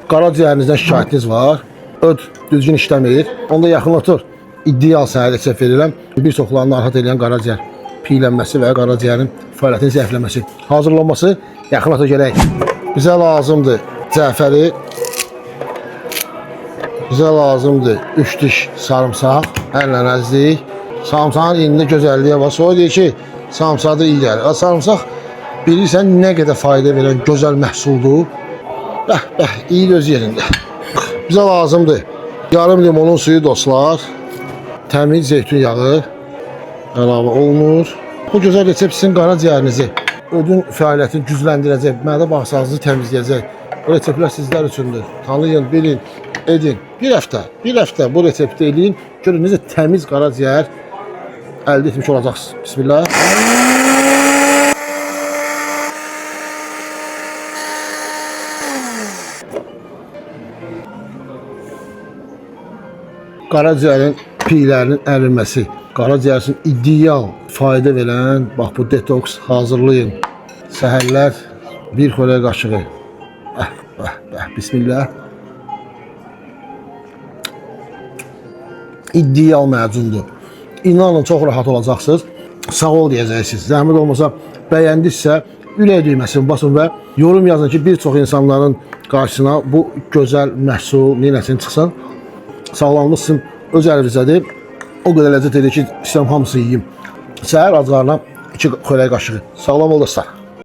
Qaraciyərinizdən şikayətiniz var, öd düzgün işləmir, onda yaxın otur. İdeal sənə resept verirəm. Bir çoxlarını narahat edən qaraciyər piylənməsi və qaraciyərin fəaliyyətinin zəifləməsi. Hazırlanması yaxın otur gələk. Bizə lazımdır cəfəri, bizə lazımdır 3 diş sarımsaq, əllə əzdik. Sarımsağın iyində gözəlliyə var. Sonra deyir ki, sarımsaq da iyi gəlir. Sarımsaq bilirsən nə qədər fayda verən gözəl məhsuldur. İyi göz yerində. Bizə lazımdır yarım limonun suyu dostlar, təmiz zeytun yağı əlavə olunur. Bu gözəl resept sizin qaraciyərinizi, ödün fəaliyyətini gücləndirəcək, mədə bağırsağınızı təmizləyəcək. Bu reseptlər sizlər üçündür. Tanıyın, bilin, edin. Bir həftə bu resepti eləyin. Görün necə təmiz qaraciyər əldə etmiş olacaqsınız. Bismillah. Qaraciyərin piylərinin ərinməsi, qaraciyərin ideal fayda verən, bax bu detoks hazırlayın. Səhərlər bir xörək qaşığı. Bismillah. İdeal məcundur. İnanın çox rahat olacaqsınız. Sağ ol deyəcəksiniz. Zəhmət olmasa bəyəndinizsə ürək düyməsini basın və yorum yazın ki, bir çox insanların qarşısına bu gözəl məhsul neynəsin çıxsın. Sağlamlıq sizin öz əlinizdədir. O qədər ləzzət edir ki, istəyirəm hamısını yeyeyim. Səhər aclarına 2 xörək qaşığı. Sağlam ol dostlar.